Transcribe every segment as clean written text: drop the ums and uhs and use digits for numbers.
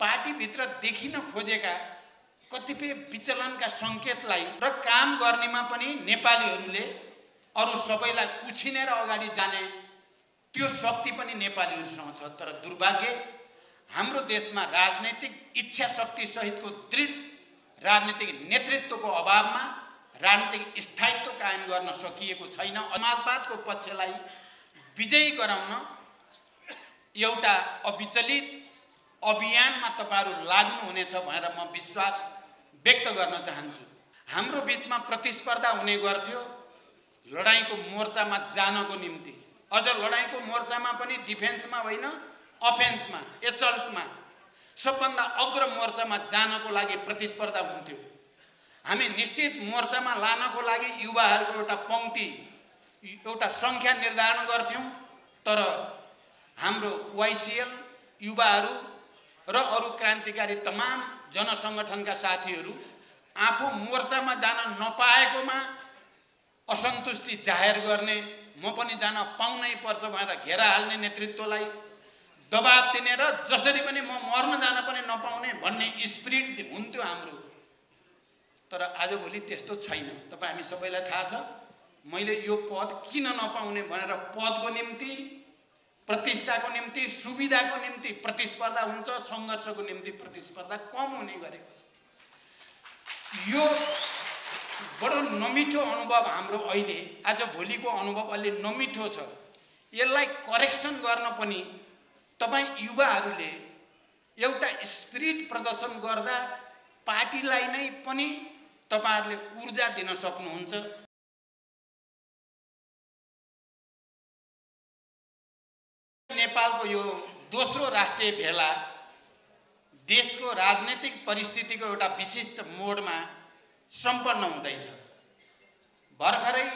पार्टीभित्र देखिन खोजेका कतिपय विचलनका सङ्केतलाई र काम गर्नेमा पनि नेपालीहरूले अरू सबैलाई उछिनेर अगाडि जाने त्यो शक्ति पनि नेपालीहरूसँग छ। तर दुर्भाग्य हाम्रो देशमा राजनैतिक इच्छा शक्ति सहितको दृढ राजनीतिक नेतृत्वको अभावमा राजनीतिक स्थायित्व कायम गर्न सकिएको छैन। समाजवादको पक्षलाई विजयी गराउन एउटा अविचलित अभियानमा तपाईहरु लाग्नुहुनेछ भनेर म विश्वास व्यक्त गर्न चाहन्छु। हाम्रो बीचमा प्रतिस्पर्धा हुने गर्थ्यो लडाईँको मोर्चामा जानको निम्ति, अझ लडाईँको मोर्चामा पनि डिफेन्समा होइन अफेन्समा एसल्टमा सबभन्दा अग्र मोर्चामा जानको लागि प्रतिस्पर्धा हुन्थ्यो। हामी निश्चित मोर्चामा लानको लागि युवाहरूको एउटा पंक्ति एउटा संख्या निर्धारण गर्थ्यौं। तर हाम्रो वाइसिएल युवाहरू र अरू क्रान्तिकारी तमाम जनसंगठनका साथीहरू आफू मोर्चामा जान नपाएकोमा असन्तुष्टि जाहेर गर्ने, म पनि जान पाउनै पर्छ भनेर घेरा हाल्ने नेतृत्वलाई दबाब दिने र जसरी पनि म मर्न जान पनि नपाउने भन्ने स्पिरिट हुन्थ्यो हाम्रो। तर आजभोलि त्यस्तो छैन। तपाई हामी सबैलाई थाहा छ मैले यो पद किन नपाउने भनेर पदको निम्ति प्रतिष्ठाको निम्ति सुविधाको निम्ति प्रतिस्पर्धा हुन्छ, संघर्षको निम्ति प्रतिस्पर्धा कम हुने गरेको छ। यो बडो नमिठो अनुभव हाम्रो अहिले आजभोलिको अनुभव अलि नमिठो छ। यसलाई करेक्सन गर्न पनि तपाई युवाहरूले एउटा स्पिरिट प्रदर्शन गर्दा पार्टीलाई नै पनि तपाईहरुले ऊर्जा दिन सक्नुहुन्छ। नेपालको यो दोस्रो राष्ट्रिय भेला देशको राजनीतिक परिस्थितिको एउटा विशिष्ट मोडमा सम्पन्न हुँदैछ। भर्खरै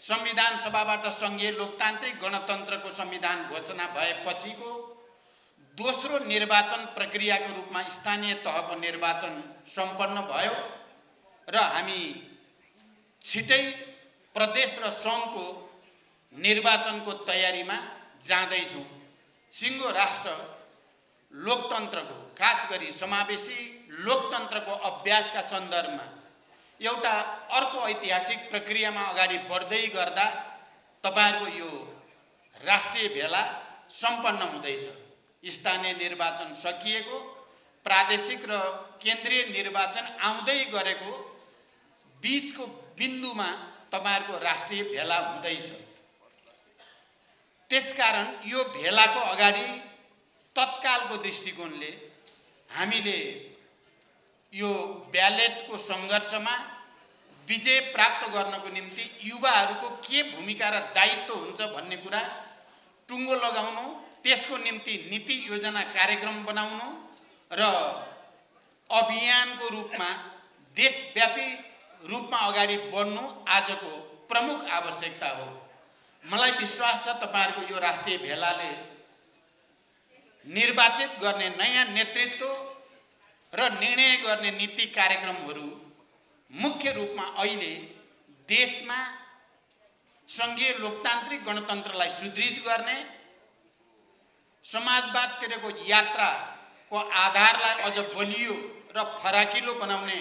संविधान सभाबाट संघीय लोकतान्त्रिक गणतन्त्रको संविधान घोषणा भएपछिको दोस्रो निर्वाचन प्रक्रियाको रूपमा स्थानीय तहको निर्वाचन सम्पन्न भयो र हामी छिटै प्रदेश र संघको निर्वाचनको तयारीमा जाँदैछौँ। सिङ्गो राष्ट्र लोकतन्त्रको खास गरी समावेशी लोकतन्त्रको अभ्यासका सन्दर्भमा एउटा अर्को ऐतिहासिक प्रक्रियामा अगाडि बढ्दै गर्दा तपाईहरुको यो राष्ट्रिय भेला सम्पन्न हुँदैछ। स्थानीय निर्वाचन सकिएको, प्रादेशिक र केन्द्रीय निर्वाचन आउँदै गरेको बीचको बिन्दुमा तपाईहरुको राष्ट्रिय भेला हुँदैछ। त्यसकारण यो भेलाको अगाडि तत्कालको दृष्टिकोणले हामीले यो ब्यालेटको संघर्षमा विजय प्राप्त गर्नको निम्ति युवाहरूको के भूमिका र दायित्व हुन्छ भन्ने कुरा टुङ्गो लगाउनु, त्यसको निम्ति नीति योजना कार्यक्रम बनाउनु र अभियानको रूपमा देशव्यापी रूपमा अगाडि बढ्नु आजको प्रमुख आवश्यकता हो। मलाई विश्वास छ तपाईहरुको यो राष्ट्रिय भेलाले निर्वाचित गर्ने नयाँ नेतृत्व र निर्णय गर्ने नीति कार्यक्रमहरू मुख्य रूपमा अहिले देशमा संघीय लोकतान्त्रिक गणतन्त्रलाई सुदृढ गर्ने, समाजवादतिरको यात्राको आधारलाई अझ बलियो र फराकिलो बनाउने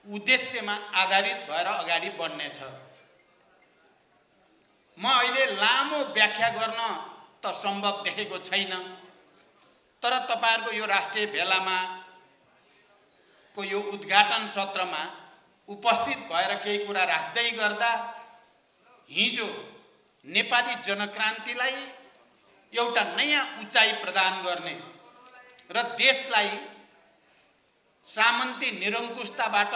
उद्देश्यमा आधारित भएर अगाडि बढ्नेछ। म अहिले लामो व्याख्या गर्न त सम्भव देखेको छैन, तर तपाईहरुको यो राष्ट्रिय भेलामा को यो उद्घाटन सत्रमा उपस्थित भएर केही कुरा राख्दै गर्दा हिजो नेपाली जनक्रान्तिलाई एउटा नयाँ उचाइ प्रदान गर्ने र देशलाई सामन्ती निरङ्कुशताबाट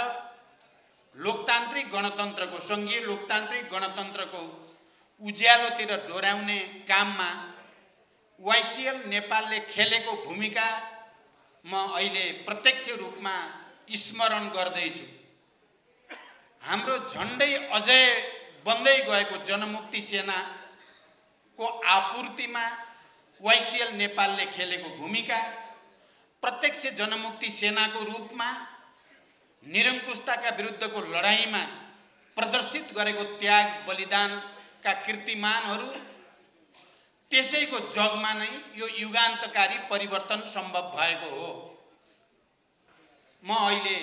लोकतान्त्रिक गणतन्त्रको संघीय लोकतान्त्रिक गणतन्त्रको उज्यालोतिर डोर्याउने काममा वाइसिएल नेपालले खेलेको भूमिका म अहिले प्रत्यक्ष रूपमा स्मरण गर्दैछु। हाम्रो झण्डै अझै बन्दै गएको जनमुक्ति सेनाको आपूर्तिमा वाइसिएल नेपालले खेलेको भूमिका, प्रत्यक्ष जनमुक्ति सेनाको रूपमा निरङ्कुशताका विरुद्धको लडाईँमा प्रदर्शित गरेको त्याग बलिदानका कीर्तिमानहरू त्यसैको जगमा नै यो युगान्तकारी परिवर्तन सम्भव भएको हो। म अहिले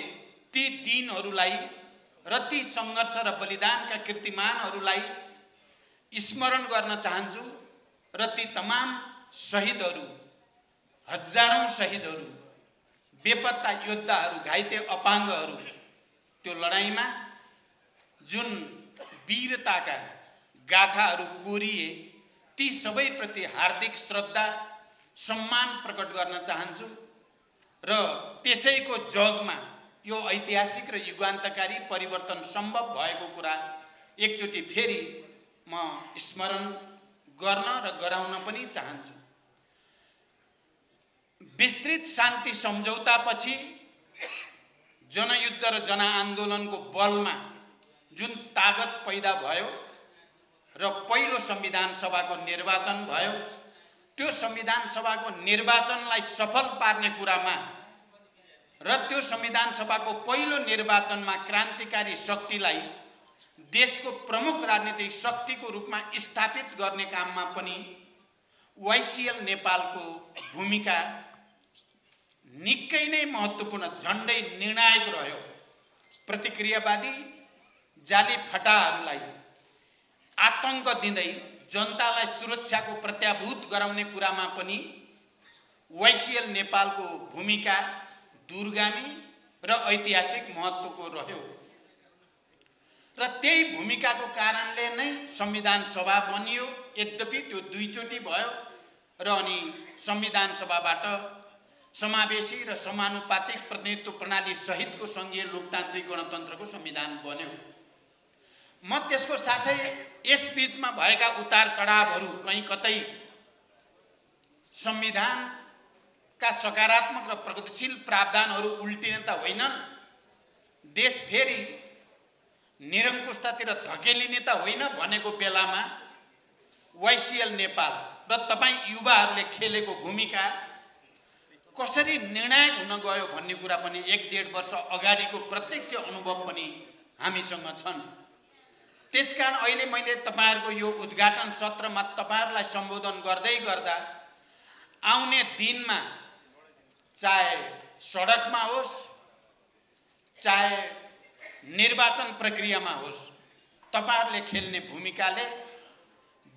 ती दिनहरूलाई र ती सङ्घर्ष र बलिदानका कीर्तिमानहरूलाई स्मरण गर्न चाहन्छु र ती तमाम शहीदहरू, हजारौं शहीदहरू, बेपत्ता योद्धाहरू, घाइते अपाङ्गहरू त्यो लडाईँमा जुन वीरताका गाथाहरू कोरिए ती सबैप्रति हार्दिक श्रद्धा सम्मान प्रकट गर्न चाहन्छु र त्यसैको जगमा यो ऐतिहासिक र युगान्तकारी परिवर्तन सम्भव भएको कुरा एकचोटि फेरि म स्मरण गर्न र गराउन पनि चाहन्छु। विस्तृत शान्ति सम्झौतापछि जनयुद्ध र जनआन्दोलनको बलमा जुन तागत पैदा भयो र पहिलो संविधान सभाको निर्वाचन भयो, त्यो संविधान सभाको निर्वाचनलाई सफल पार्ने कुरामा र त्यो संविधान सभाको पहिलो निर्वाचनमा क्रान्तिकारी शक्तिलाई देशको प्रमुख राजनीतिक शक्तिको रूपमा स्थापित गर्ने काममा पनि वाइसिएल नेपालको भूमिका निकै नै महत्त्वपूर्ण, झन्डै निर्णायक रह्यो। प्रतिक्रियावादी जाली फटाहरूलाई आतंक दिँदै जनतालाई सुरक्षाको प्रत्याभूत गराउने कुरामा पनि वाइसिएल नेपालको भूमिका दूरगामी र ऐतिहासिक महत्त्वको रह्यो र त्यही भूमिकाको कारणले नै संविधान सभा बनियो। यद्यपि त्यो दुईचोटि भयो र अनि संविधान सभाबाट समावेशी र समानुपातिक प्रतिनिधित्व प्रणाली सहितको संघीय लोकतान्त्रिक गणतन्त्रको संविधान बन्यो। म त्यसको साथै यस बीचमा भएका उतार चढावहरू कहीँ कतै संविधानका सकारात्मक र प्रगतिशील प्रावधानहरू उल्टिने त होइनन्, देश फेरि निरङ्कुशतातिर धकेलिने त होइन भनेको बेलामा वाइसिएल नेपाल र तपाईँ युवाहरूले खेलेको भूमिका कसरी निर्णायक हुन गयो भन्ने कुरा पनि 1-1.5 वर्ष अगाडिको प्रत्यक्ष अनुभव पनि हामीसँग छन्। त्यसकारण अहिले मैले तपाईहरुको यो उद्घाटन सत्रमा तपाईहरुलाई सम्बोधन गर्दै गर्दा आउने दिनमा चाहे सडकमा होस् चाहे निर्वाचन प्रक्रियामा होस् तपाईहरुले खेल्ने भूमिकाले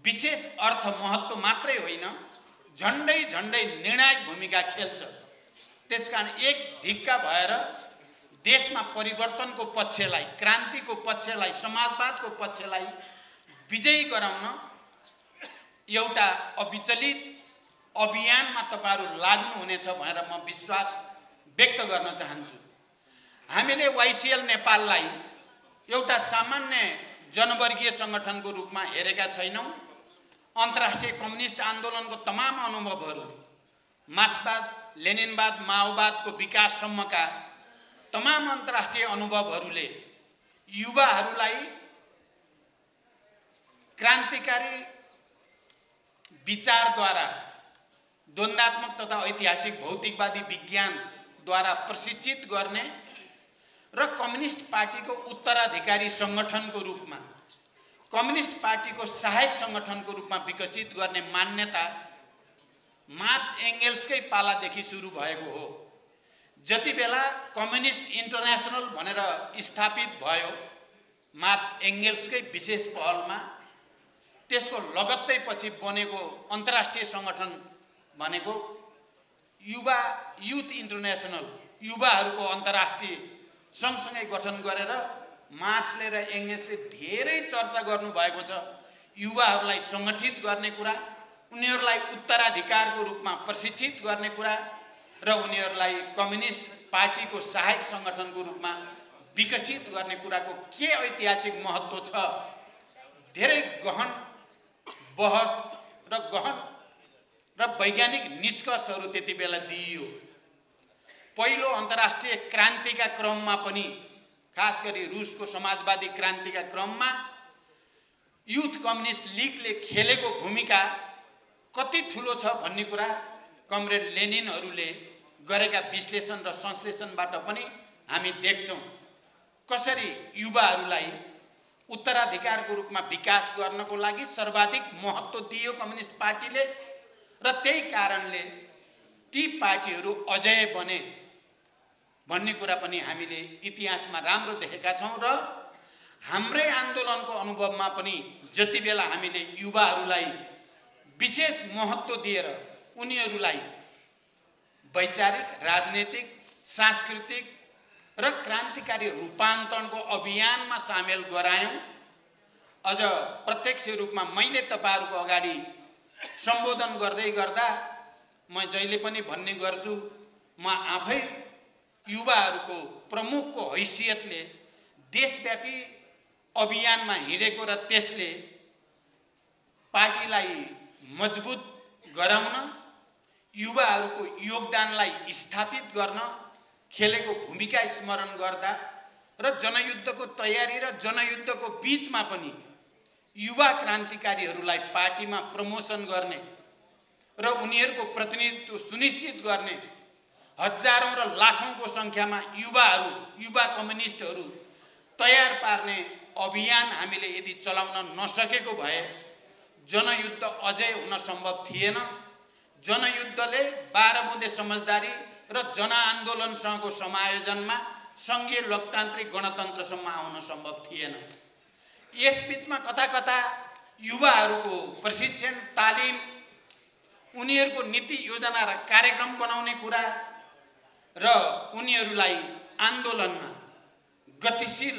विशेष अर्थ महत्त्व मात्रै होइन झण्डै झण्डै निर्णायक भूमिका खेल्छ। त्यसकारण एक ढिक्का भएर देशमा परिवर्तनको पक्षलाई, क्रान्तिको पक्षलाई, समाजवादको पक्षलाई विजयी गराउन एउटा अविचलित अभियानमा तपाईहरु लाग्नुहुनेछ भनेर म विश्वास व्यक्त गर्न चाहन्छु। हामीले वाइसिएल नेपाललाई एउटा सामान्य जनवर्गीय संगठनको रूपमा हेरेका छैनौं। अन्तर्राष्ट्रिय कम्युनिस्ट आन्दोलनको तमाम अनुभवहरू, मार्क्सवाद, लेनिनवाद, माओवादको विकाससम्मका तमाम अन्तर्राष्ट्रिय अनुभवहरूले युवाहरूलाई क्रान्तिकारी विचारद्वारा द्वन्द्वात्मक तथा ऐतिहासिक भौतिकवादी विज्ञानद्वारा प्रशिक्षित गर्ने र कम्युनिस्ट पार्टीको उत्तराधिकारी संगठनको रूपमा, कम्युनिस्ट पार्टीको सहायक संगठनको रूपमा विकसित गर्ने मान्यता मार्क्स एंगेल्सकै पालादेखि सुरु भएको हो। जति बेला कम्युनिस्ट इन्टरनेशनल भनेर स्थापित भयो मार्क्स एंगेल्सकै विशेष पहलमा, त्यसको लगत्तै पछि बनेको अन्तर्राष्ट्रिय संगठन भनेको युथ इन्टरनेशनल, युवाहरूको अन्तर्राष्ट्रिय सँगसँगै गठन गरेर मार्क्सले र एंगेल्सले धेरै चर्चा गर्नु भएको छ। युवाहरूलाई संगठित गर्ने कुरा, उनीहरूलाई उत्तराधिकारको रूपमा प्रशिक्षित गर्ने कुरा र उनीहरूलाई कम्युनिस्ट पार्टीको सहायक संगठनको रूपमा विकसित गर्ने कुराको के ऐतिहासिक महत्त्व छ, धेरै गहन बहस र गहन र वैज्ञानिक निष्कर्षहरू त्यति बेला दिइयो। पहिलो अन्तर्राष्ट्रिय क्रान्तिका क्रममा पनि, खास गरी रुसको समाजवादी क्रान्तिका क्रममा युथ कम्युनिस्ट लीगले खेलेको भूमिका कति ठूलो छ भन्ने कुरा कमरेड लेनिनहरूले गरेका विश्लेषण र संश्लेषणबाट पनि हामी देख्छौं। कसरी युवाहरूलाई उत्तराधिकारको रूपमा विकास गर्नको लागि सर्वाधिक महत्त्व दियो कम्युनिस्ट पार्टीले र त्यही कारणले ती पार्टीहरू अजय बने भन्ने कुरा पनि हामीले इतिहासमा राम्रो देखेका छौं र हाम्रै आन्दोलनको अनुभवमा पनि जति बेला हामीले युवाहरूलाई विशेष महत्त्व दिएर उनीहरूलाई वैचारिक राजनीतिक सांस्कृतिक र क्रान्तिकारी रूपान्तरणको अभियानमा सामेल गरायौं अझ प्रत्यक्ष रूपमा मैले तपाईहरुको अगाडि सम्बोधन गर्दै गर्दा म जहिले पनि भन्ने गर्छु म आफै युवाहरूको प्रमुखको हैसियतले देशव्यापी अभियानमा हिँडेको र त्यसले पार्टीलाई मजबुत गराउन युवाहरूको योगदानलाई स्थापित गर्न खेलेको भूमिका स्मरण गर्दा र जनयुद्धको तयारी र जनयुद्धको बीचमा पनि युवा क्रान्तिकारीहरूलाई पार्टीमा प्रमोसन गर्ने र उनीहरूको प्रतिनिधित्व सुनिश्चित गर्ने हजारौं र लाखौंको संख्यामा युवा कम्युनिस्टहरू तयार पार्ने अभियान हामीले यदि चलाउन नसकेको भए जनयुद्ध अझै हुन सम्भव थिएन। जनयुद्धले 12 बुँदे समझदारी र जनआन्दोलनसँगको समायोजनमा संघीय लोकतान्त्रिक गणतन्त्रसम्म आउन सम्भव थिएन। यसबीचमा कता कता युवाहरूको प्रशिक्षण तालिम उनीहरूको नीति योजना र कार्यक्रम बनाउने कुरा र उनीहरूलाई आन्दोलनमा गतिशील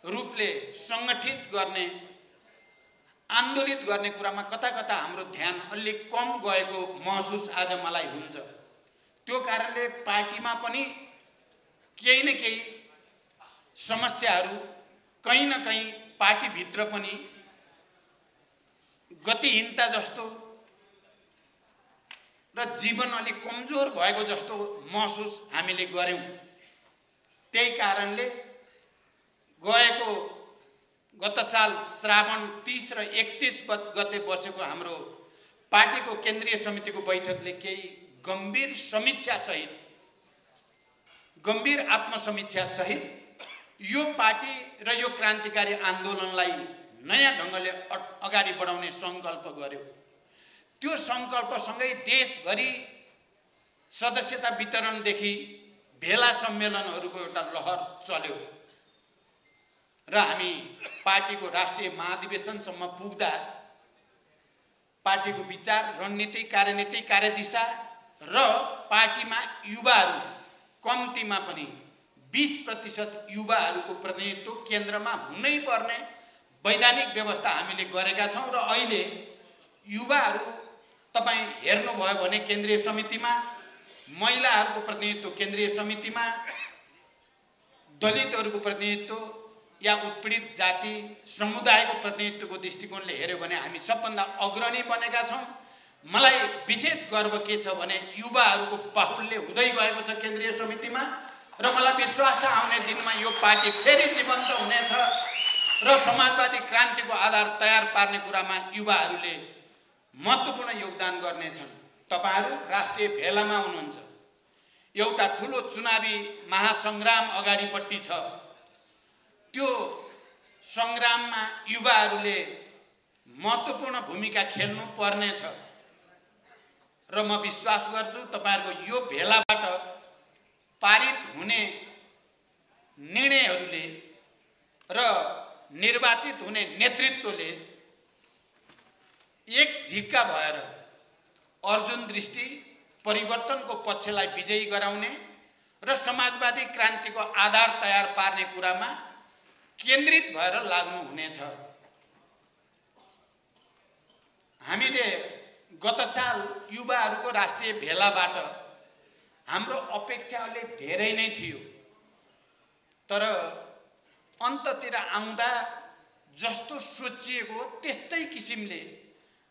रूपले संगठित गर्ने आन्दोलित गर्ने कुरामा कता कता हाम्रो ध्यान अलि कम गएको महसुस आज मलाई हुन्छ। त्यो कारणले पार्टीमा पनि केही न केही समस्याहरू कहीं न कहीं पार्टी भित्र पनि गतिहीनता जस्तो र जीवन अलि कमजोर भएको जस्तो महसुस हामीले गर्यौं। त्यही कारणले गएको गत साल श्रावण 30 र 31 गते बसेको हाम्रो पार्टीको केन्द्रीय समितिको बैठकले केही गम्भीर समीक्षा सहित गम्भीर आत्मसमीक्षा सहित यो पार्टी र यो क्रान्तिकारी आन्दोलनलाई नयाँ ढंगले अगाडि बढाउने संकल्प गर्यो। त्यो संकल्पसँगै देशभरि सदस्यता वितरणदेखि भेला सम्मेलनहरूको एउटा लहर चल्यो र हामी पार्टीको राष्ट्रिय महाधिवेशनसम्म पुग्दा पार्टीको विचार रणनीति कार्यनीति कार्यदिशा र पार्टीमा युवाहरू कम्तीमा पनि 20% युवाहरूको प्रतिनिधित्व केन्द्रमा हुनै पर्ने वैधानिक व्यवस्था हामीले गरेका छौं र अहिले युवाहरू तपाई हेर्नुभयो भने केन्द्रीय समितिमा महिलाहरूको प्रतिनिधित्व केन्द्रीय समितिमा दलितहरूको प्रतिनिधित्व या उत्पीडित जाति समुदायको प्रतिनिधित्वको दृष्टिकोणले हेर्यो भने हामी सबभन्दा अग्रणी बनेका छौं। मलाई विशेष गर्व के छ भने युवाहरूको बाहुल्य हुँदै गएको छ केन्द्रीय समितिमा र मलाई विश्वास छ आउने दिनमा यो पार्टी फेरि जीवन्त हुनेछ र समाजवादी क्रान्तिको आधार तयार पार्ने कुरामा युवाहरूले महत्त्वपूर्ण योगदान गर्नेछन्। तपाईहरु राष्ट्रिय भेलामा हुनुहुन्छ। एउटा ठूलो चुनावी महासंग्राम अगाडिपट्टि छ। त्यो संग्राममा युवाहरूले महत्त्वपूर्ण भूमिका खेल्नु पर्ने छ र म विश्वास गर्छु तपाईहरुको यो भेलाबाट पारित हुने निर्णयहरूले र निर्वाचित हुने नेतृत्वले एक ढिक्का भएर अर्जुन दृष्टि परिवर्तनको पक्षलाई विजयी गराउने र समाजवादी क्रान्तिको आधार तयार पार्ने कुरामा केन्द्रित भएर लाग्नु हुनेछ। हामीले गत साल युवाहरूको राष्ट्रिय भेलाबाट हाम्रो अपेक्षा अलि धेरै नै थियो, तर अन्ततिर आउँदा जस्तो सोचिएको त्यस्तै किसिमले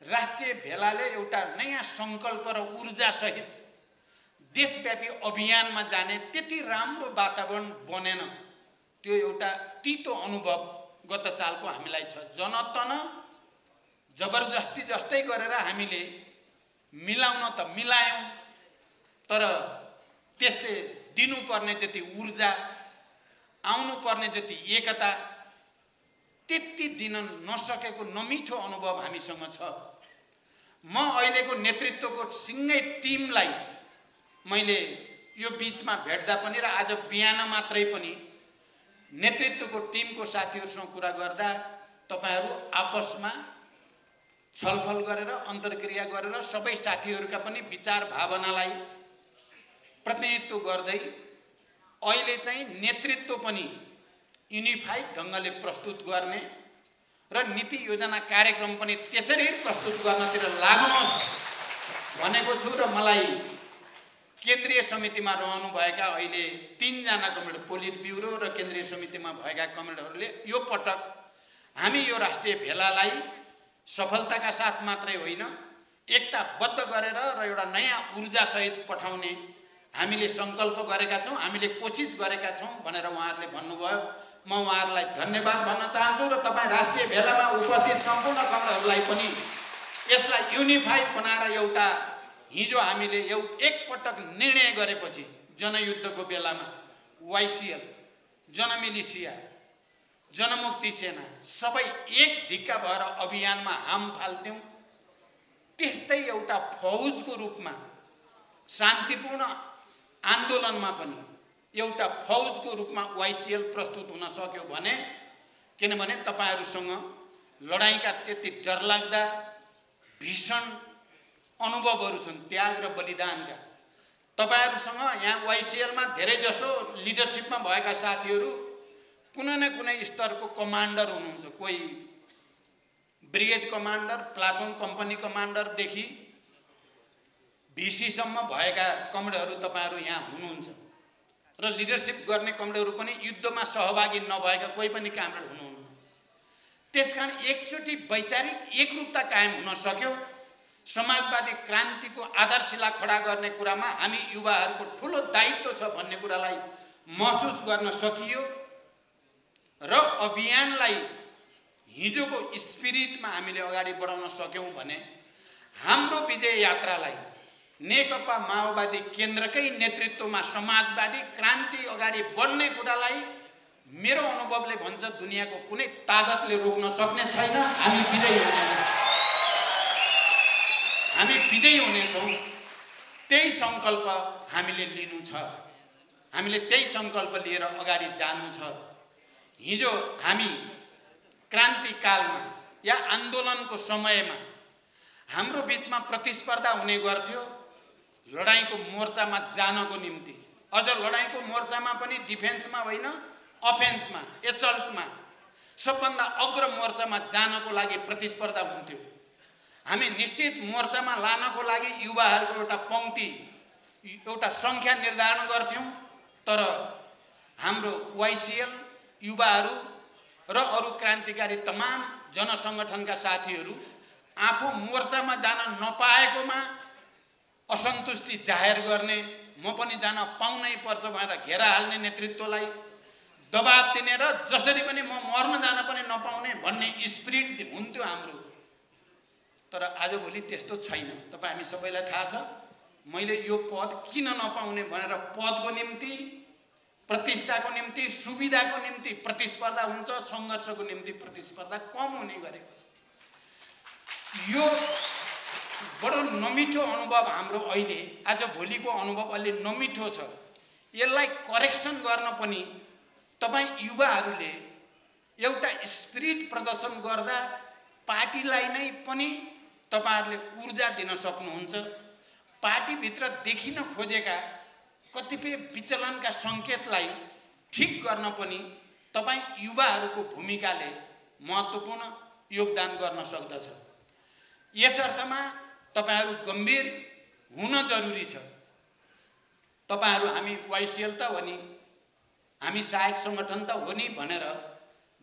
राष्ट्रिय भेलाले एउटा नयाँ संकल्प र ऊर्जा सहित देशव्यापी अभियानमा जाने त्यति राम्रो वातावरण बनेन। त्यो एउटा तीतो अनुभव गत सालको हामीलाई छ। जनतन जबरजस्ती जस्तै गरेर हामीले मिलाउन त मिलायौं, तर त्यसले दिनुपर्ने जति ऊर्जा आउनु पर्ने जति एकता त्यति दिन नसकेको नमिठो अनुभव हामीसँग छ। म अहिलेको नेतृत्वको सिंगै टिमलाई मैले यो बीचमा भेट्दा पनि र आज बिहान मात्रै पनि नेतृत्वको टिमको साथीहरूसँग कुरा गर्दा तपाईहरू आपसमा छलफल गरेर अन्तर्क्रिया गरेर सबै साथीहरूका पनि विचार भावनालाई प्रतिनिधित्व गर्दै अहिले चाहिँ नेतृत्व पनि युनिफाइड ढङ्गले प्रस्तुत गर्ने र नीति योजना कार्यक्रम पनि त्यसरी प्रस्तुत गर्नतिर लाग्नुहोस् भनेको छु। र मलाई केन्द्रीय समितिमा रहनुभएका अहिले 3 जना कमरेड पोलिट ब्युरो र केन्द्रीय समितिमा भएका कमरेडहरूले यो पटक हामी यो राष्ट्रिय भेलालाई सफलताका साथ मात्रै होइन एकताबद्ध गरेर र एउटा नयाँ ऊर्जासहित पठाउने हामीले सङ्कल्प गरेका छौँ, हामीले कोसिस गरेका छौँ भनेर उहाँहरूले भन्नुभयो। म उहाँहरूलाई धन्यवाद भन्न चाहन्छु र तपाईँ राष्ट्रिय भेलामा उपस्थित सम्पूर्ण कमरेडहरूलाई पनि यसलाई युनिफाइड बनाएर एउटा हिजो हामीले एकपटक निर्णय गरेपछि जनयुद्धको बेलामा वाइसिएल, जनमिलिसिया, जनमुक्ति सेना सबै एक ढिक्का भएर अभियानमा हाम फाल्थ्यौँ। त्यस्तै एउटा फौजको रूपमा शान्तिपूर्ण आन्दोलनमा पनि एउटा फौजको रूपमा वाइसिएल प्रस्तुत हुन सक्यो भने, किनभने तपाईहरूसँग लडाईँका त्यति डरलाग्दा भीषण अनुभवहरू छन् त्याग र बलिदानका। तपाईहरूसँग यहाँ वाइसिएलमा धेरै जसो लिडरसिपमा भएका साथीहरू कुनै न कुनै स्तरको कमान्डर हुनुहुन्छ, कोही ब्रिगेड कमान्डर, प्लाटुन कम्पनी कमान्डरदेखि भिसीसम्म भएका कमरेडहरू तपाईहरू यहाँ हुनुहुन्छ र लिडरसिप गर्ने कमरेडहरू पनि युद्धमा सहभागी नभएका कोही पनि कमरेड हुनुहुन्न। त्यसकारण एकचोटि वैचारिक एकरूपता कायम हुन सक्यो। समाजवादी क्रान्तिको आधारशिला खडा गर्ने कुरामा हामी युवाहरूको ठुलो दायित्व छ भन्ने कुरालाई महसुस गर्न सकियो र अभियानलाई हिजोको स्पिरिटमा हामीले अगाडि बढाउन सक्यौँ भने हाम्रो विजय यात्रालाई नेकपा माओवादी केन्द्रकै नेतृत्वमा समाजवादी क्रान्ति अगाडि बढ्ने कुरालाई मेरो अनुभवले भन्छ दुनियाँको कुनै ताकतले रोक्न सक्ने छैन। हामी विजयी हुनेछौँ। त्यही सङ्कल्प हामीले लिनु छ, हामीले त्यही सङ्कल्प लिएर अगाडि जानु छ। हिजो हामी क्रान्तिकालमा या आन्दोलनको समयमा हाम्रो बिचमा प्रतिस्पर्धा हुने गर्थ्यो लडाईँको मोर्चामा जानको निम्ति। अझ लडाईँको मोर्चामा पनि डिफेन्समा होइन, अफेन्समा, एसल्टमा, सबभन्दा अग्र मोर्चामा जानको लागि प्रतिस्पर्धा हुन्थ्यो। हामी निश्चित मोर्चामा लानको लागि युवाहरूको एउटा पङ्क्ति, एउटा सङ्ख्या निर्धारण गर्थ्यौँ। तर हाम्रो वाइसिएल युवाहरू र अरू क्रान्तिकारी तमाम जनसङ्गठनका साथीहरू आफू मोर्चामा जान नपाएकोमा असन्तुष्टि जाहेर गर्ने, म पनि जान पाउनै पर्छ भनेर घेरा हाल्ने नेतृत्वलाई दबाब दिने र जसरी पनि म मर्न जान पनि नपाउने भन्ने स्पिरिट हुन्थ्यो हाम्रो। तर आजभोलि त्यस्तो छैन। तपाईँ हामी सबैलाई थाहा छ मैले यो पद किन नपाउने भनेर पदको निम्ति, प्रतिष्ठाको निम्ति, सुविधाको निम्ति प्रतिस्पर्धा हुन्छ, सङ्घर्षको निम्ति प्रतिस्पर्धा कम हुने गरेको छ। यो बडो नमिठो अनुभव हाम्रो अहिले आजभोलिको अनुभव अलि नमिठो छ। यसलाई करेक्सन गर्न पनि तपाईँ युवाहरूले एउटा स्पिरिट प्रदर्शन गर्दा पार्टीलाई नै पनि तपाईहरूले ऊर्जा दिन सक्नुहुन्छ। पार्टीभित्र देखिन खोजेका कतिपय विचलनका सङ्केतलाई ठिक गर्न पनि तपाईँ युवाहरूको भूमिकाले महत्त्वपूर्ण योगदान गर्न सक्दछ। यस अर्थमा तपाईहरू गम्भीर हुन जरुरी छ। तपाईहरू हामी वाइसिएल त हो नि, हामी सहायक सङ्गठन त हो नि भनेर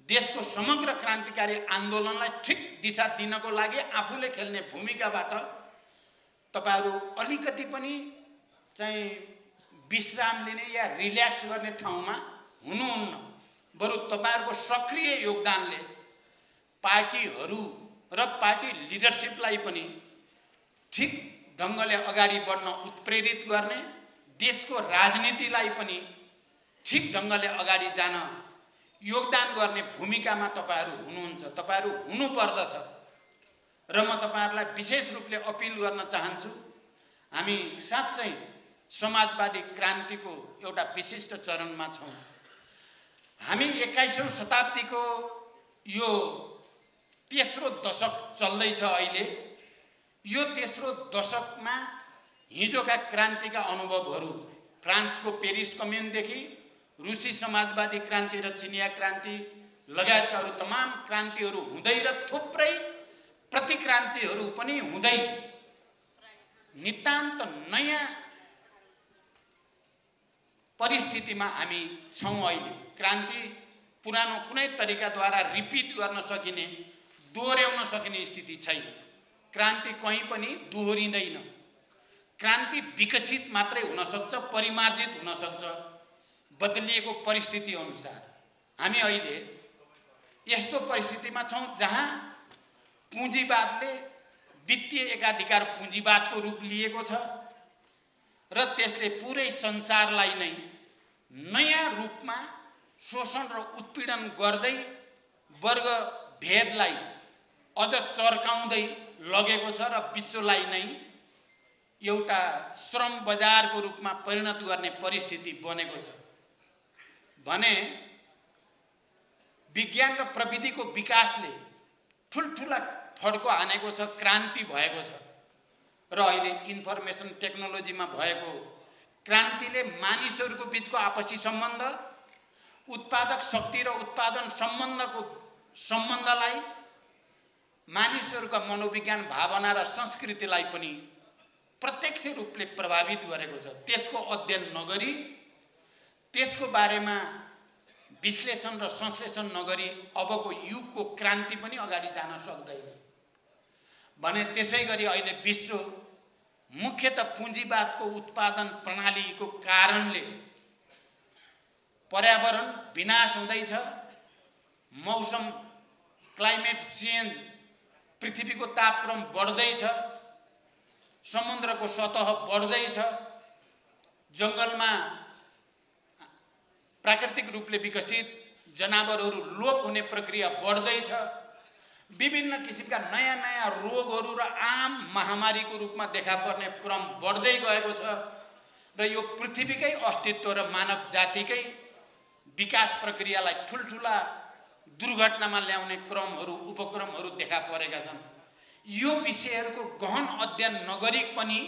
देशको समग्र क्रान्तिकारी आन्दोलनलाई ठिक दिशा दिनको लागि आफूले खेल्ने भूमिकाबाट तपाईहरू अलिकति पनि चाहिँ विश्राम लिने या रिल्याक्स गर्ने ठाउँमा हुनुहुन्न। बरु तपाईहरूको सक्रिय योगदानले पार्टीहरू र पार्टी लिडरसिपलाई पनि ठिक ढङ्गले अगाडि बढ्न उत्प्रेरित गर्ने, देशको राजनीतिलाई पनि ठिक ढङ्गले अगाडि जान योगदान गर्ने भूमिकामा तपाईहरु हुनुहुन्छ, तपाईहरु हुनुपर्दछ र म तपाईहरुलाई विशेष रूपले अपिल गर्न चाहन्छु। हामी साच्चै समाजवादी क्रान्तिको एउटा विशिष्ट चरणमा छौं। हामी 21औं शताब्दीको यो तेस्रो दशक चल्दैछ अहिले। यो तेस्रो दशकमा हिजोका क्रान्तिका अनुभवहरू, फ्रान्सको पेरिस कम्युनदेखि रुसी समाजवादी क्रान्ति र चिनिया क्रान्ति लगायतका अरू तमाम क्रान्तिहरू हुँदै र थुप्रै प्रतिक्रान्तिहरू पनि हुँदै नितान्त नयाँ परिस्थितिमा हामी छौं अहिले। क्रान्ति पुरानो कुनै तरिकाद्वारा रिपिट गर्न सकिने, दोहोर्याउन सकिने स्थिति छैन। क्रान्ति कहीँ पनि दोहोरिँदैन। क्रान्ति विकसित मात्रै हुन सक्छ, परिमार्जित हुन सक्छ बदलिएको परिस्थिति अनुसार। हामी अहिले यस्तो परिस्थितिमा छौं जहाँ पुँजीवादले वित्तीय एकाधिकार पुँजीवादको रूप लिएको छ र त्यसले पुरै संसारलाई नै नयाँ रूपमा शोषण र उत्पीडन गर्दै वर्ग भेदलाई अझ चर्काउँदै लगेको छ र विश्वलाई नै एउटा श्रम बजारको रूपमा परिणत गर्ने परिस्थिति बनेको छ भने विज्ञान र प्रविधिको विकासले ठुलठुला फड्को हानेको छ, क्रान्ति भएको छ। र अहिले इन्फर्मेसन टेक्नोलोजीमा भएको क्रान्तिले मानिसहरूको बीचको आपसी सम्बन्ध, उत्पादक शक्ति र उत्पादन सम्बन्धलाई, मानिसहरूका मनोविज्ञान, भावना र संस्कृतिलाई पनि प्रत्यक्ष रूपले प्रभावित गरेको छ। त्यसको अध्ययन नगरी, त्यसको बारेमा विश्लेषण र संश्लेषण नगरी अबको युगको क्रान्ति पनि अगाडि जान सक्दैन भने त्यसैगरी अहिले विश्व मुख्यतः पुँजीवादको उत्पादन प्रणालीको कारणले पर्यावरण विनाश हुँदैछ, मौसम क्लाइमेट चेन्ज, पृथ्वीको तापक्रम बढ्दैछ, समुद्रको सतह बढ्दैछ, जंगलमा प्राकृतिक रूपले विकसित जनावरहरू लोप हुने प्रक्रिया बढ्दैछ, विभिन्न किसिमका नयाँ नयाँ रोगहरू र आम महामारीको रूपमा देखा पर्ने क्रम बढ्दै गएको छ र यो पृथ्वीकै अस्तित्व र मानव जातिकै विकास प्रक्रियालाई ठुलठुला दुर्घटनामा ल्याउने क्रमहरू, उपक्रमहरू देखा परेका छन्। यो विषयहरूको गहन अध्ययन नगरी पनि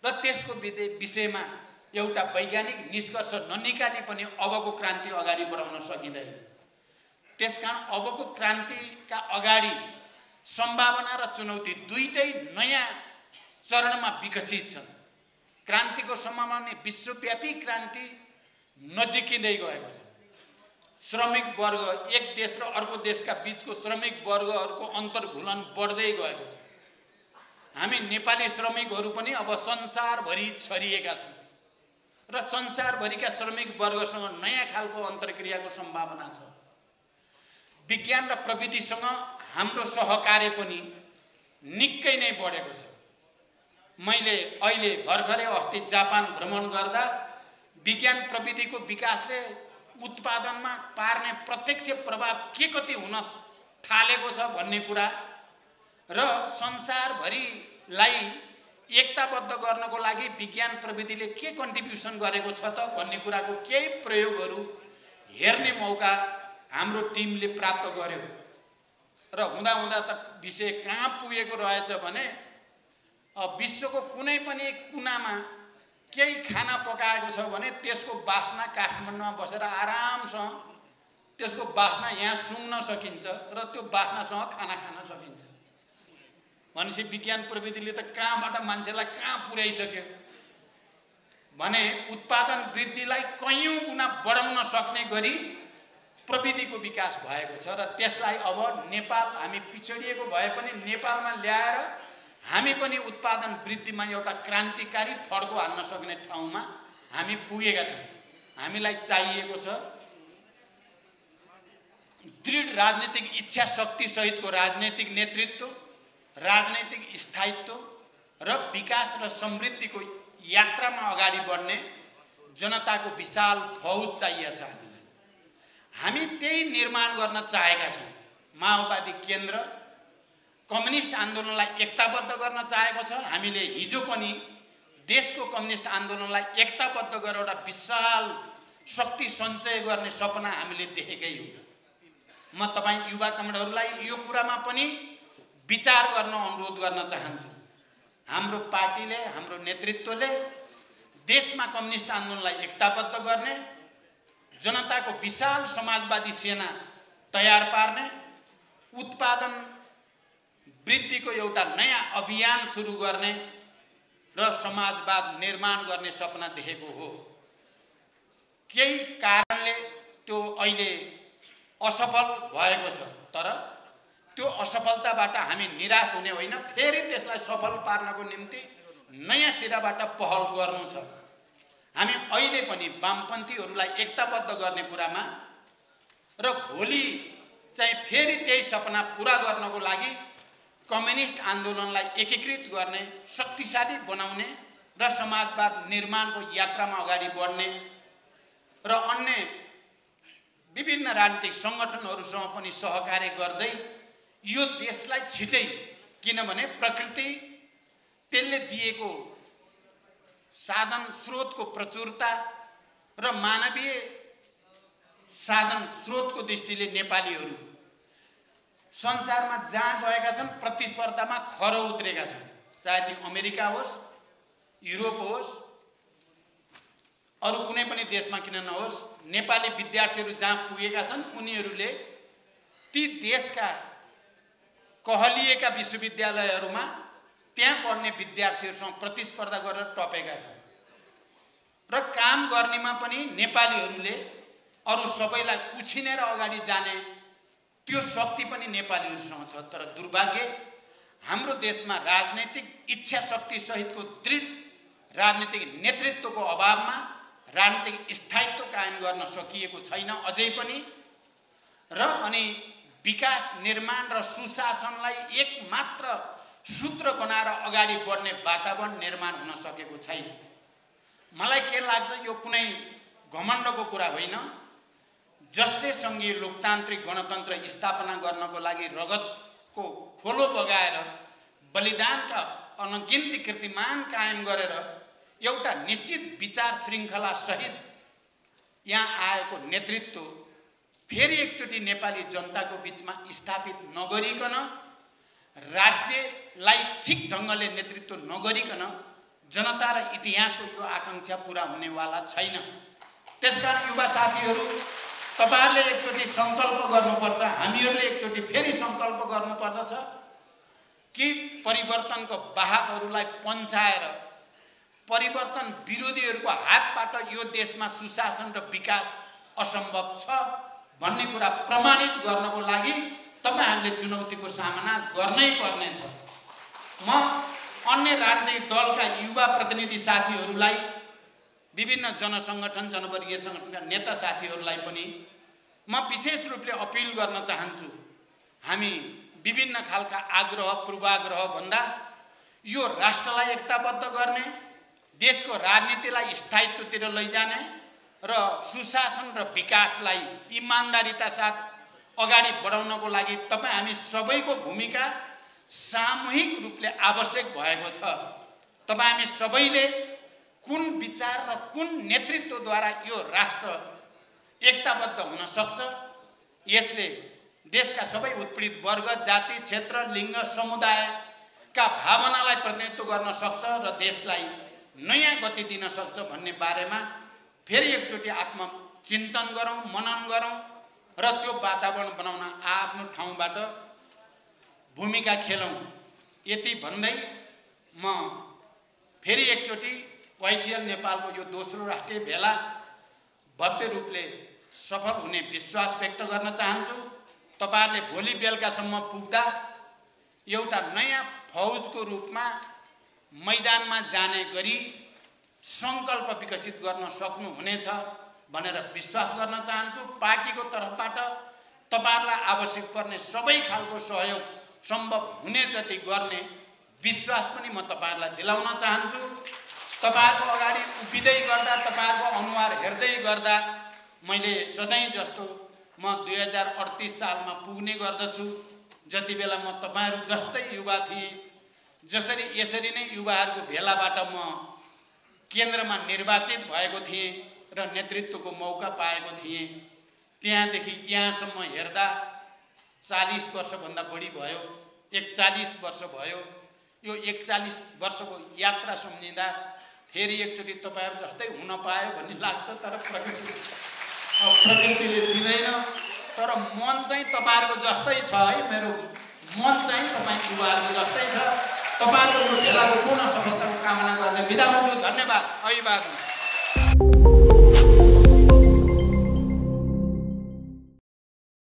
र त्यसको विषयमा एउटा वैज्ञानिक निष्कर्ष ननिकाली पनि अबको क्रान्ति अगाडि बढाउन सकिँदैन। त्यसकारण अबको क्रान्तिका अगाडि सम्भावना र चुनौती दुईटै नयाँ चरणमा विकसित छन्। क्रान्तिको सम्भावना विश्वव्यापी क्रान्ति नजिकिँदै गएको छ। श्रमिक वर्ग, एक देश र अर्को देशका बीचको श्रमिक वर्गहरूको अन्तर्घुलन बढ्दै गएको छ। हामी नेपाली श्रमिकहरू पनि अब संसारभरि छरिएका छौँ र संसारभरिका श्रमिक वर्गसँग नयाँ खालको अन्तर्क्रियाको सम्भावना छ। विज्ञान र प्रविधिसँग हाम्रो सहकार्य पनि निकै नै बढेको छ। मैले अहिले भर्खरै अस्ति जापान भ्रमण गर्दा विज्ञान प्रविधिको विकासले उत्पादनमा पार्ने प्रत्यक्ष प्रभाव के कति हुन थालेको छ भन्ने कुरा र संसारभरिलाई एकताबद्ध गर्नको लागि विज्ञान प्रविधिले के कन्ट्रिब्युसन गरेको छ त भन्ने कुराको केही प्रयोगहरू हेर्ने मौका हाम्रो टिमले प्राप्त गर्यो र हुँदा हुँदा त विषय कहाँ पुगेको रहेछ भने विश्वको कुनै पनि कुनामा केही खाना पकाएको छ भने त्यसको बास्ना काठमाडौँमा बसेर आरामसँग त्यसको बास्ना यहाँ सुँघ्न सकिन्छ र त्यो बास्नासँग खाना खान सकिन्छ। भनेपछि विज्ञान प्रविधिले त कहाँबाट मान्छेलाई कहाँ पुर्याइसक्यो भने उत्पादन वृद्धिलाई कयौं गुणा बढाउन सक्ने गरी प्रविधिको विकास भएको छ र त्यसलाई अब नेपाल, हामी पिछडिएको भए पनि नेपालमा ल्याएर हामी पनि उत्पादन वृद्धिमा एउटा क्रान्तिकारी फड्को हान्न सक्ने ठाउँमा हामी पुगेका छौँ। हामीलाई चाहिएको छ दृढ राजनीतिक इच्छा शक्ति सहितको राजनीतिक नेतृत्व, राजनीतिक स्थायित्व र विकास र समृद्धिको यात्रामा अगाडि बढ्ने जनताको विशाल फौज चाहिएको छ। हामी त्यही निर्माण गर्न चाहेका छौँ। माओवादी केन्द्र कम्युनिस्ट आन्दोलनलाई एकताबद्ध गर्न चाहेको छ। हामीले हिजो पनि देशको कम्युनिस्ट आन्दोलनलाई एकताबद्ध गरेर एउटा विशाल शक्ति सञ्चय गर्ने सपना हामीले देखेकै हो। म तपाईँ युवा कमरेडहरूलाई यो कुरामा पनि विचार गर्न अनुरोध गर्न चाहन्छु। हाम्रो पार्टीले, हाम्रो नेतृत्वले देशमा कम्युनिस्ट आन्दोलनलाई एकताबद्ध गर्ने, जनताको विशाल समाजवादी सेना तयार पार्ने, उत्पादन वृद्धिको एउटा नयाँ अभियान सुरु गर्ने र समाजवाद निर्माण गर्ने सपना देखेको हो। केही कारणले त्यो अहिले असफल भएको छ, तर त्यो असफलताबाट हामी निराश हुने होइन, फेरि त्यसलाई सफल पार्नको निम्ति नयाँ सिराबाट पहल गर्नु छ। हामी अहिले पनि वामपन्थीहरूलाई एकताबद्ध गर्ने कुरामा र भोलि चाहिँ फेरि त्यही सपना पुरा गर्नको लागि कम्युनिस्ट आन्दोलनलाई एकीकृत गर्ने, शक्तिशाली बनाउने र समाजवाद निर्माणको यात्रामा अगाडि बढ्ने र अन्य विभिन्न राजनीतिक सङ्गठनहरूसँग पनि सहकार्य गर्दै यो देशलाई छिटै, किनभने प्रकृति त्यसले दिएको साधन स्रोतको प्रचुरता र मानवीय साधन स्रोतको दृष्टिले नेपालीहरू संसारमा जहाँ गएका छन् प्रतिस्पर्धामा खरो उत्रेका छन्। चाहे त्यो अमेरिका होस्, युरोप होस्, अरू कुनै पनि देशमा किन नहोस्, नेपाली विद्यार्थीहरू जहाँ पुगेका छन् उनीहरूले ती देशका कहलिएका विश्वविद्यालयहरूमा त्यहाँ पढ्ने विद्यार्थीहरूसँग प्रतिस्पर्धा गरेर टपेका छन् र काम गर्नेमा पनि नेपालीहरूले अरू सबैलाई उछिनेर अगाडि जाने त्यो शक्ति पनि नेपालीहरूसँग छ। तर दुर्भाग्य हाम्रो देशमा राजनैतिक इच्छा शक्ति सहितको दृढ राजनीतिक नेतृत्वको अभावमा राजनीतिक स्थायित्व कायम गर्न सकिएको छैन अझै पनि। र अनि विकास निर्माण र सुशासनलाई एकमात्र सूत्र बनाएर अगाडि बढ्ने वातावरण निर्माण हुन सकेको छैन। मलाई के लाग्छ, यो कुनै घमण्डको कुरा होइन। जसले सङ्घीय लोकतान्त्रिक गणतन्त्र स्थापना गर्नको लागि रगतको खोलो बगाएर बलिदानका अनगिन्ती कीर्तिमान कायम गरेर एउटा निश्चित विचार श्रृङ्खला सहित यहाँ आएको नेतृत्व फेरि एकचोटि नेपाली जनताको बिचमा स्थापित नगरिकन, राज्यलाई ठिक ढङ्गले नेतृत्व नगरिकन जनता र इतिहासको यो आकाङ्क्षा पुरा हुनेवाला छैन। त्यसकारण युवा साथीहरू, तपाईहरुले एकचोटि संकल्प गर्नुपर्छ, हामीहरूले एकचोटि फेरि संकल्प गर्नुपर्दछ कि परिवर्तनको वाहकहरूलाई पन्छाएर परिवर्तन विरोधीहरूको हातबाट यो देशमा सुशासन र विकास असम्भव छ भन्ने कुरा प्रमाणित गर्नको लागि तपाईहरुले चुनौतीको सामना गर्नै पर्नेछ। म अन्य राजनीतिक दलका युवा प्रतिनिधि साथीहरूलाई, विभिन्न जनसंगठन जनवर्गीय संगठनका नेता साथीहरूलाई पनि म विशेष रूपले अपिल गर्न चाहन्छु। हामी विभिन्न खालका आग्रह पूर्वाग्रह भन्दा यो राष्ट्रलाई एकताबद्ध गर्ने, देशको राजनीतिलाई स्थायित्वतिर लैजाने र सुशासन र विकासलाई इमानदारीता साथ अगाडि बढाउनको लागि तपाईँ हामी सबैको भूमिका सामूहिक रूपले आवश्यक भएको छ। तपाईँ हामी सबैले कुन विचार र कुन नेतृत्वद्वारा यो राष्ट्र एकताबद्ध हुन सक्छ, यसले देशका सबै उत्पीडित वर्ग, जाति, क्षेत्र, लिङ्ग, समुदायका भावनालाई प्रतिनिधित्व गर्न सक्छ र देशलाई नयाँ गति दिन सक्छ भन्ने बारेमा फेरि एकचोटि आत्मचिन्तन गरौँ, मनन गरौँ र त्यो वातावरण बनाउन आफ्नो ठाउँबाट भूमिका खेलौँ। यति भन्दै म फेरि एकचोटि वाइसिएल नेपालको यो दोस्रो राष्ट्रिय भेला भव्य रूपले सफल हुने विश्वास व्यक्त गर्न चाहन्छु। तपाईहरुले भोलि बेलुकासम्म पुग्दा एउटा नयाँ फौजको रूपमा मैदानमा जाने गरी संकल्प विकसित गर्न सक्नुहुनेछ भनेर विश्वास गर्न चाहन्छु। पार्टीको तर्फबाट तपाईहरुलाई आवश्यक पर्ने सबै खालको सहयोग सम्भव हुने जति गर्ने विश्वास पनि म तपाईहरुलाई दिलाउन चाहन्छु। तपाईहरुको अगाडि उभिँदै गर्दा, तपाईहरुको अनुहार हेर्दै गर्दा मैले सधैँ जस्तो म 2038 सालमा पुग्ने गर्दछु। जति बेला म तपाईहरु जस्तै युवा थिएँ, यसरी नै युवाहरूको भेलाबाट म केन्द्रमा निर्वाचित भएको थिएँ र नेतृत्वको मौका पाएको थिएँ। त्यहाँदेखि यहाँसम्म हेर्दा 40 वर्षभन्दा बढी भयो, 41 वर्ष भयो। यो 41 वर्षको यात्रा सम्झिँदा फेरि एकचोटि तपाईहरु जस्तै हुन पाए भन्ने लाग्छ। तर प्रकृतिले दिँदैन। तर मन चाहिँ तपाईहरुको जस्तै छ है। मेरो मन चाहिँ तपाई युवाहरुको जस्तै छ। तपाईहरुको भेलाको पूर्ण सफलताको कामना गर्दै बिदा हुन्छु। धन्यवाद। अभिवादन।